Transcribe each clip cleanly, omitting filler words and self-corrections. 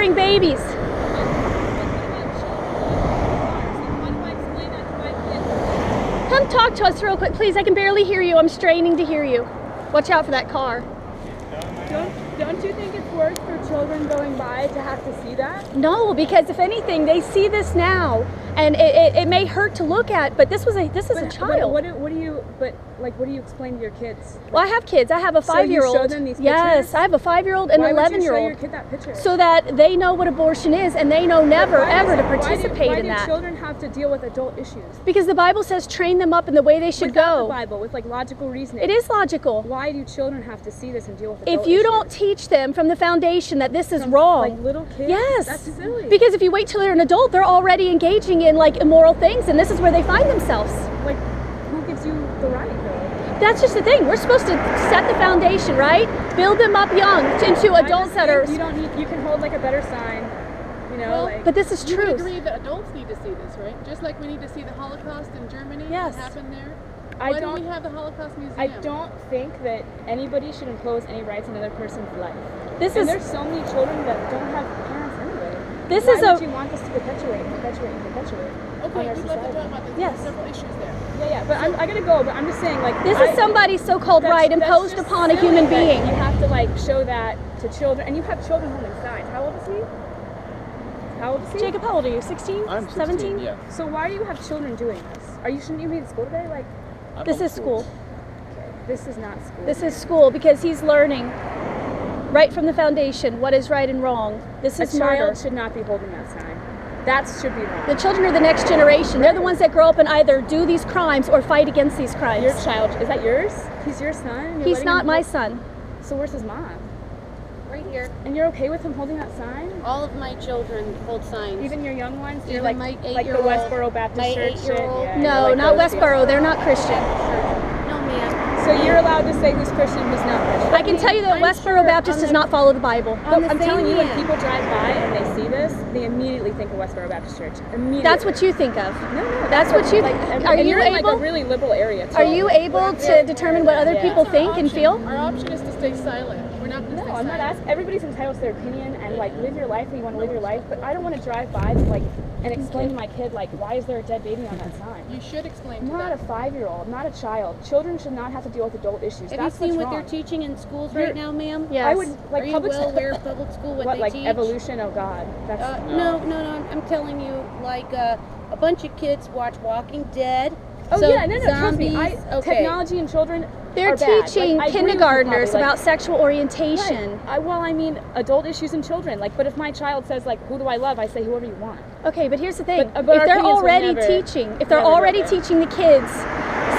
murdering babies. Come talk to us real quick, please. I can barely hear you. I'm straining to hear you. Watch out for that car. Don't you think it's worse for children going by to have to see that? No, because if anything, they see this now, and it may hurt to look at. But this is a child. What do you explain to your kids? Well, I have kids. I have a 5-year-old. So you show them these pictures? Yes, I have a 5-year-old and an 11-year-old. Why would you show your kid that picture? So that they know what abortion is, and they know never ever to participate in that. Why do children have to deal with adult issues? Because the Bible says train them up in the way they should Without go. the Bible, with like logical reasoning. It is logical. Why do children have to see this and deal with adult If you issues? don't teach them from the foundation that this is wrong, like little kids, yes, that's silly. Because if you wait till they're an adult, they're already engaging in like immoral things, and this is where they find themselves. Like, who gives you the right, though? That's just the thing. We're supposed to set the foundation, right? Build them up young into adults that are. You don't need. You can hold like a better sign, you know. Well, like, but this is you true. would agree that adults need to see this, right? Just like we need to see the Holocaust in Germany. Yes. What happened there. I Why don't- do we have the Holocaust Museum? I don't think that anybody should impose any rights on another person's life. This And is. there's so many children that don't have parents anyway. This Why is would a. you want this to perpetuate? Okay, on our we'd love to society? talk about this. Yes. There's several issues there. Yeah, but I gotta go. But I'm just saying, like, This is somebody's so-called right imposed upon a human being. You have to like show that to children, and you have children holding signs. How old is he? How old is he? Jacob, how old are you? 16? I'm 16, 17? yeah. So why do you have children doing this? Shouldn't you be in school today? Like, I'm This is homeschooled. school. this is not school. This is school because he's learning right from the foundation what is right and wrong. This is a murder. child should not be holding that sign. That should be wrong. The children are the next generation. They're the ones that grow up and either do these crimes or fight against these crimes. Your child, is that yours? He's your son? You're He's letting not him my hold- son. So where's his mom? Right here. And you're okay with him holding that sign? All of my children hold signs. Even your young ones? You're Even like, my like the 8-year-old, Westboro Baptist my Church shit? 8-year-old. Yeah, No, you're like not those people. Westboro. They're not Christian. No, ma'am. So you're allowed to say who's Christian, who's not Christian? I can tell you that I'm Westboro sure Baptist on does the- not follow the Bible. On the I'm telling same you, when hand. people drive by and they see this, they immediately think of Westboro Baptist Church. Immediately. That's what you think of. No, That's what you like, think. and Are you you're in like a able? really liberal area too. Are you able to determine what other Yeah. people That's our think and option. feel? Our option is to stay silent. We're not going to No, stay I'm not silent. asking. Everybody's entitled to their opinion and like live your life how you want to live your life. But I don't want to drive by like and explain to my kid like why is there a dead baby on that sign? You should explain to Not a them. 5-year-old, not a child. Children should not have to deal with adult issues. Have That's you seen what's what they're wrong. teaching in schools You're- right now, ma'am? Yes. I would like Are you public well aware of public school, what they like teach? evolution? Oh God, that's No, I'm telling you, like a bunch of kids watch Walking Dead. oh so yeah, no, trust me. zombies, okay. Technology and children. They're are bad. teaching Like, I agree with you kindergartners probably, like- about sexual orientation. Right. Well, I mean, adult issues in children. Like, but if my child says, like, who do I love? I say whoever you want. Okay, but here's the thing. But our if they're opinions will already never- teaching, if they're never go already there. teaching the kids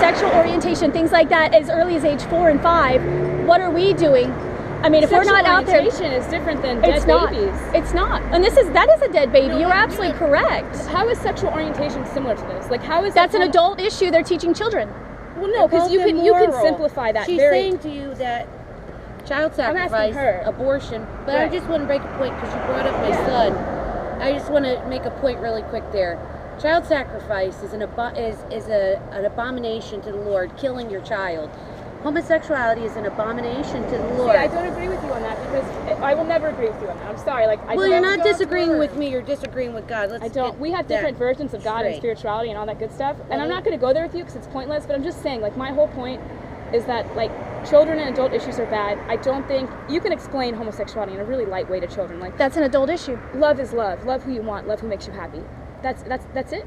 sexual orientation, things like that, as early as age 4 and 5, what are we doing? I mean, if we're not out there, orientation is different than dead it's not. babies. It's not. And that is a dead baby. No, You're I'm absolutely good. correct. How is sexual orientation similar to this? Like, how is That's that an adult issue they're teaching children. Well, no, because you can simplify that. She's very. saying to you that child I'm asking sacrifice, her. abortion, but Right. I just want to break a point because you brought up my son. I just want to make a point really quick there. Child sacrifice is an abomination to the Lord, killing your child. Homosexuality is an abomination to the Lord. See, I don't agree with you on that because I will never agree with you on that. I'm sorry. Like, Well, don't you're not God's disagreeing word. with me. You're disagreeing with God. Let's I don't. get We have that different versions of God and straight. spirituality and all that good stuff. And I'm not going to go there with you because it's pointless. But I'm just saying, like, my whole point is that, like, children and adult issues are bad. I don't think you can explain homosexuality in a really light way to children. Like, That's an adult issue. love is love. Love who you want. Love who makes you happy. That's it.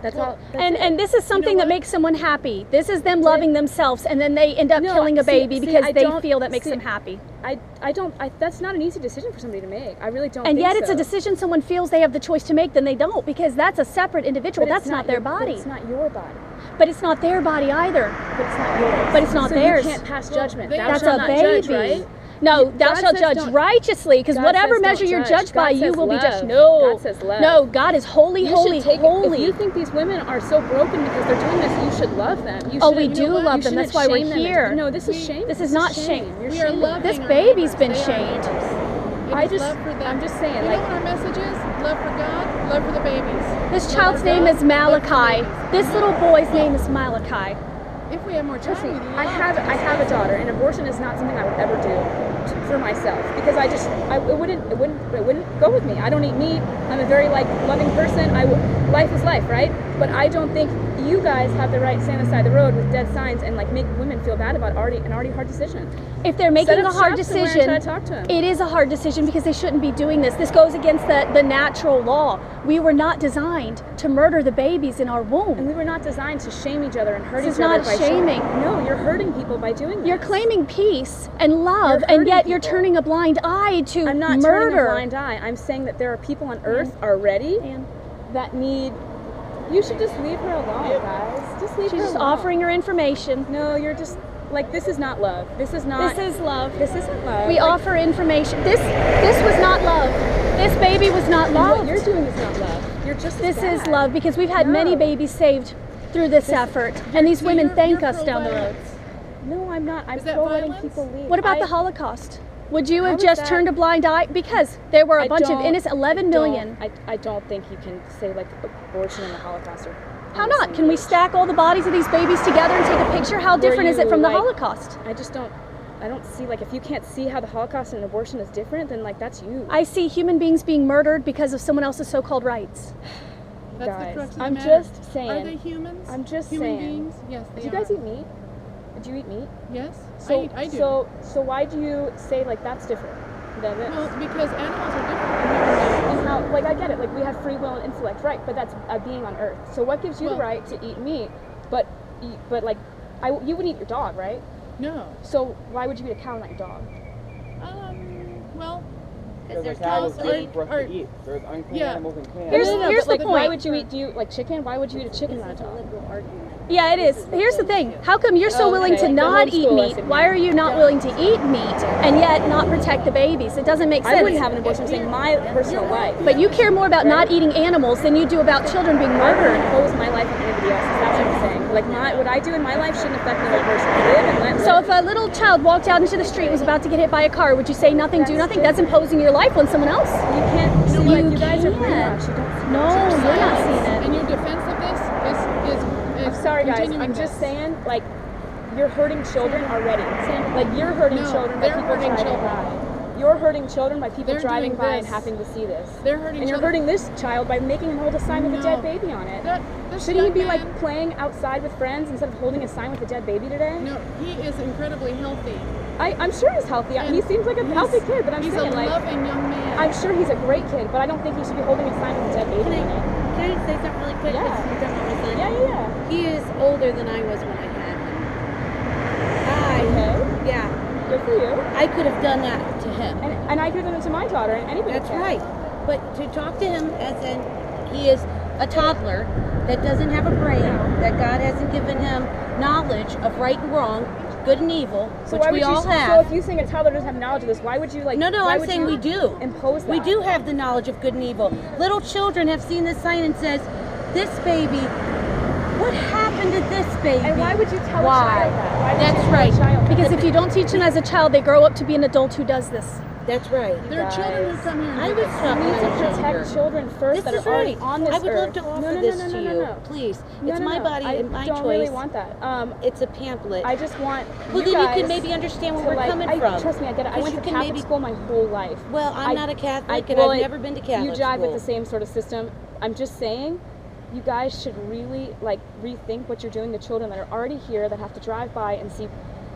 That's all. That's it. And this is something that makes someone happy. This is them loving themselves, and then they end up No, killing a see- baby see, because I they don't- feel that makes see, them happy. I don't. That's not an easy decision for somebody to make. I really don't. And think yet it's so. a decision someone feels they have the choice to make, then they don't, because that's a separate individual. But it's That's not their your- but body. It's not your body. But it's not their body either. But it's not yours. But it's not so theirs. You can't pass judgment. they- Thou That's shalt a not baby. judge, right? No, God thou shalt says judge don't- righteously, because God whatever says measure don't you're judge. judged by, God you says will be love. judged. No, God says love. no, God is holy, You holy, should take holy. If you think these women are so broken because they're doing this, you should love them. You Oh, shouldn't- we you do know what? love You them. That's shouldn't why we're shame them. here. No, this is shame. This is not shame. You're We are shaming them. loving This our baby's neighbors. been They are shamed. neighbors. It I is just- love for them. I'm just saying, You like- know what our message is? Love for God, love for the babies. This Love child's for name God, is love for the Malachi. babies. This little boy's name is Malachi. if we have more time Trust me, with you, I have a daughter, and abortion is not something I would ever do for myself because it wouldn't go with me. I don't eat meat. I'm a very loving person. Life is life, right? But I don't think you guys have the right to stand on the side of the road with dead signs and make women feel bad about an already hard decision. If they're making a hard Set up shop somewhere and decision, try to talk to 'em. it is a hard decision because they shouldn't be doing this. This goes against the natural law. We were not designed to murder the babies in our And womb. we were not designed to shame each other and hurt This each is other not by shaming. No, you're hurting people by doing this. You're claiming peace and love, You're and hurting yet you're people. turning a blind eye to I'm not murder. turning a blind eye. I'm saying that there are people on earth already And that need. You should just leave her alone, guys. Just leave she's her just alone. offering her information. No, you're just this is not love. This is not. This is love. This isn't love. We offer information. This was not love. This baby was not And what loved. you're doing is not love. You're just. This as is bad. love because we've had many No. babies saved through this effort, and these So women you're thank us down the road. pro-violence. No, I'm not. I'm Is that pro letting violence? people leave. What about I- the Holocaust? Would you How have is just that- turned a blind eye? Because there were a I bunch of don't- innocent, 11 million. I don't think you can say abortion and the Holocaust are. How on the not? same Can we page. stack all the bodies of these babies together and take a picture? How different is it you, from the like- Holocaust? I just don't. I don't see if you can't see how the Holocaust and abortion is different, then that's you. I see human beings being murdered because of someone else's so-called rights. That's Guys, the crux of the I'm matter. just saying. Are they humans? I'm just Human saying. beings? Yes, they Do you are. guys eat meat? Do you eat meat? Yes, So I do. So why do you say that's different than this? well, because animals are different from human beings. And how I get it. We have free will and intellect, right? But that's a being on Earth. So what gives you the Well- right to eat meat? But you would eat your dog, right? No. So why would you eat a cow and not your dog? Well, Because there's the cow was cows given are- for us are- to eat. There's unclean Yeah. animals and clean Here's- animals. here's the but why point. would you eat? Do you like chicken? Why would you eat a chicken, not a dog? Yeah, it is. Here's the thing. How come you're so Oh, willing okay. to The not eat homeschool meat? lesson, Why yeah. are you not willing to eat meat and yet not protect the babies? It doesn't make sense. I wouldn't have an abortion. I'm saying my personal life. But you care more about not eating animals than you do about children being I wouldn't murdered. impose my life on anybody else's. That's what I'm saying. What I do in my life shouldn't affect another person. Live and let So live. if a little child walked out into the street, was about to get hit by a car, would you say nothing, do nothing? That's imposing your life on someone else. You can't see You you guys are can't. brainwashed. You don't see No, what you're not seeing it. and your defense of this is I'm sorry, guys. continuing I'm just this. saying, you're hurting children already. You're hurting No, children by they're people hurting driving children. by. You're hurting children by people They're driving doing by and this. having to see this. They're hurting And you're children. hurting this child by making him hold a sign with a dead No. baby on it. This Shouldn't he young be man- playing outside with friends instead of holding a sign with a dead baby today? No, he is incredibly healthy. I'm sure he's healthy. He And seems like a healthy kid, but I'm he's saying a loving young man. I'm sure he's a great kid, but I don't think he should be holding a sign with a dead baby on it. Can I say something really quick? Yeah. Because you're talking about my son. Yeah. He is older than I was when I had him. Okay. Yeah, Good for you. I could have done that to him. And I could have done it to my daughter and anybody. That's can. right. But to talk to him as in he is a toddler that doesn't have a brain, that God hasn't given him knowledge of right and wrong, good and evil, So which why we would all So have. if you think a toddler doesn't have knowledge of this, why would you No, why I'm would saying you we do. impose that? We do have the knowledge of good and evil. Little children have seen this sign and says, "This baby, what happened to this baby?" And why would you tell Why? a child that? Why would That's you tell right. A child that? Because if you don't teach them as a child, they grow up to be an adult who does this. That's right. There are children who come here and I do was this. talking You need to about protect children. children first This that is are already right. on this I would earth. love to offer no, this no, to no, you. no. Please. No, It's no, my no. body and my I don't choice. really want that. It's a pamphlet. I just want Well, you then you guys can maybe understand where to, we're coming from. Trust me, I get it. I Because went you to can Catholic maybe- school my whole life. Well, I'm not a Catholic, and well, I've never been to Catholic You jive school. with the same sort of system. I'm just saying, you guys should really rethink what you're doing to children that are already here that have to drive by and see.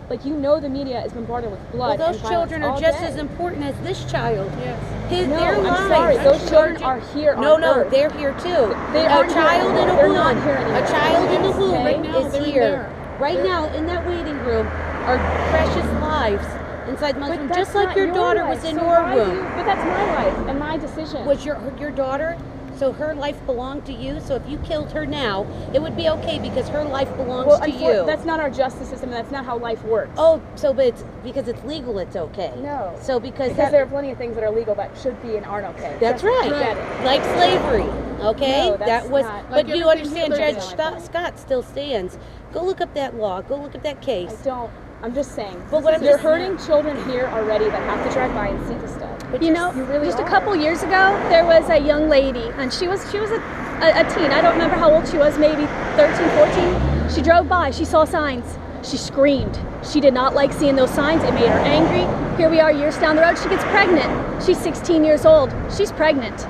The media is bombarded with blood. Well, those and violence children are all just day. as important as this child. Yes. No, Their I'm lives. sorry. Those children are here No, on no, Earth. they're here too. They a aren't child here. in a They're womb. not here anymore. A child in the Yes, womb okay. Right now, is they're in here. there. Right now, in that waiting room, are precious lives inside my womb, But just that's like not your daughter life. was in So your why do womb. you- But that's my life and my decision. Was your daughter? So her life belonged to you. So if you killed her now, it would be okay because her life belongs to you. That's not our justice system. That's not how life works. Oh, so but it's because it's legal, it's okay. No. So because there are plenty of things that are legal that should be and aren't okay. that's Just right. get it. Like slavery. Okay, No, that's that was. not- But Like you everything understand, Hitler Judge did. Scott still stands. Go look up that law. Go look at that case. I don't. I'm just saying. But what I'm you're just- hurting children here already that have to drive by and see the stuff. You know, you really just a are. couple years ago, there was a young lady, and she was a teen. I don't remember how old she was, maybe 13, 14. She drove by, she saw signs, she screamed. She did not like seeing those signs, it made her angry. Here we are years down the road, she gets pregnant. She's 16 years old, she's pregnant.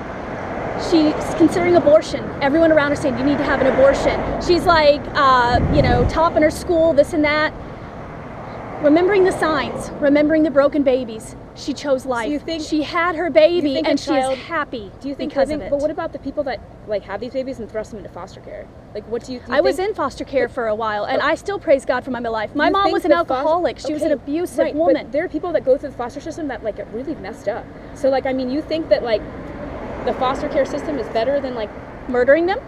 She's considering abortion. Everyone around her saying, you need to have an abortion. She's like, you know, top in her school, this and that. Remembering the signs, remembering the broken babies, she chose life. So you think, she had her baby and she child, is happy do you think because of it. But what about the people that like have these babies and thrust them into foster care? Like, what do you I was in foster care for a while, and I still praise God for my life. My mom was an alcoholic. She was an abusive woman. But there are people that go through the foster system that like get really messed up. So like, I mean, you think that like the foster care system is better than like murdering them?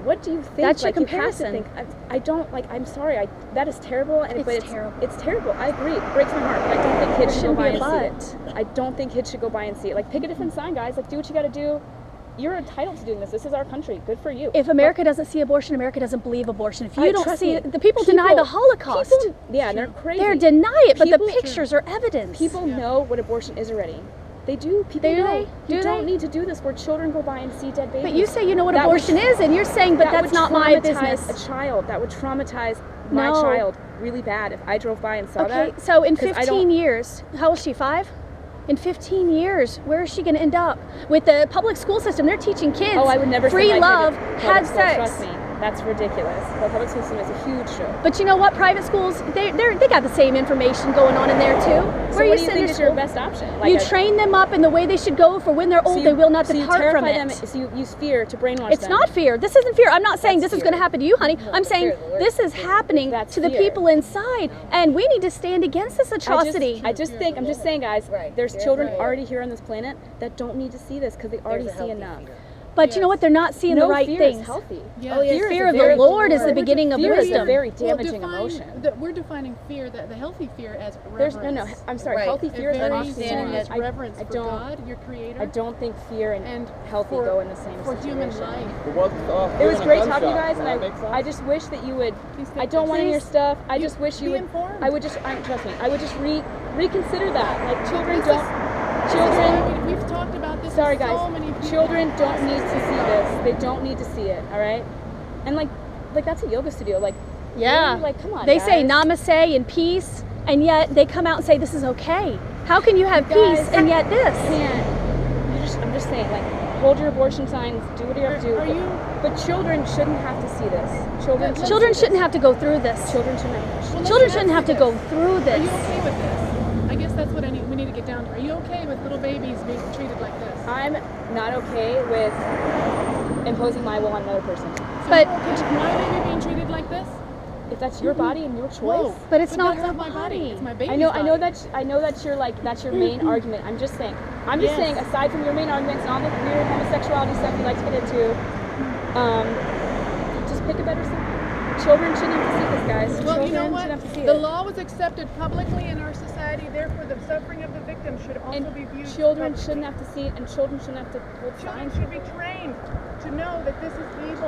What do you think? That's like, your comparison. You have to think, I don't like. I'm sorry. That is terrible. And It's terrible. It's terrible. I agree. It breaks my heart. But I don't think kids should go by and Shouldn't see it. I don't think kids should go by and see it. Like, pick a different sign, guys. Like, do what you got to do. You're entitled to doing this. This is our country. Good for you. If America doesn't see abortion, America doesn't believe abortion. If you don't trust see me, it, the people deny the Holocaust. Yeah, and they're crazy. They deny it, but the People- pictures are evidence. People know what abortion is already. They do. People Do know. they? You Do don't they? need to do this where children go by and see dead babies. But you say you know what That would abortion is, and you're saying, but that that's would not my traumatize business. A child. That would traumatize my No. child really bad if I drove by and saw Okay, that. so in 'Cause I 15 don't- years, how old is she, 5? In 15 years, where is she going to end up? With the public school system, they're teaching kids Oh, I would never free send my love, kid to public had school, sex. Trust me, that's ridiculous. The public school system is a huge joke. But you know what? Private schools, they got the same information going on in there too. So Where what do send you think your is school? your best option? You train them up in the way they should go for when they're old, they will not depart you from terrify it. them, so you use fear to brainwash It's them. not fear. This isn't fear. I'm not saying That's this is fear. going to happen to you, honey. I'm saying fear of the Lord. this is happening That's to the fear. people inside, and we need to stand against this atrocity. I just think, I'm just saying, guys, Right. there's Fear of children the Lord. already here on this planet that don't need to see this because they already There's a see healthy enough. fear. But you know what? They're not seeing No the right fear things. is healthy. Yeah. Oh, yeah, Fear Fear is of a the very- Lord is the beginning of fear is a wisdom. very Well, damaging define- emotion. We're defining fear, the healthy fear as There's reverence. no. I'm sorry. Right. Healthy A fear is very understanding serious I reverence for don't. God, your creator. I don't think fear and And healthy for- go in the same for human situation. life. It was great talking to you guys, and I just wish that you would. Please I don't want to hear please. stuff. I just wish you Be would. informed. I would just. Trust me. I would just reconsider that. Like children This don't. is- Children. We've talked about this. Sorry, with guys. So many people. Children don't need to see this. They don't need to see it. All right. And like that's a yoga studio. Like. Yeah. Really? Like, come on. They guys. say namaste and peace, and yet they come out and say this is okay. How can you have Guys, peace and yet this? I'm just saying, like, hold your abortion signs, do what you have to do. Are you- But children shouldn't have to see this. Children Children shouldn't have to go through this. Children shouldn't have. Well, Children let's shouldn't have to answer go this. through Are you this. okay with this? I guess that's what we need to get down to. Are you okay with little babies being treated like this? I'm not okay with imposing my will on another person. So But- you're okay with my baby being treated like this? If that's your body and your choice. Whoa. But it's not that's her my body. It's my baby's I know body. that's your that's your main argument. I'm just saying. I'm just Yes. saying. Aside from your main arguments and all the weird homosexuality stuff you like to get into, just pick a better side. Children shouldn't have to see this, guys. Well, Children you know what? shouldn't have to see The it. law was accepted publicly in our society, therefore the suffering of the victim should also And be viewed children publicly. shouldn't have to see it, and children shouldn't have to hold Children signs. should be trained to know that this is evil.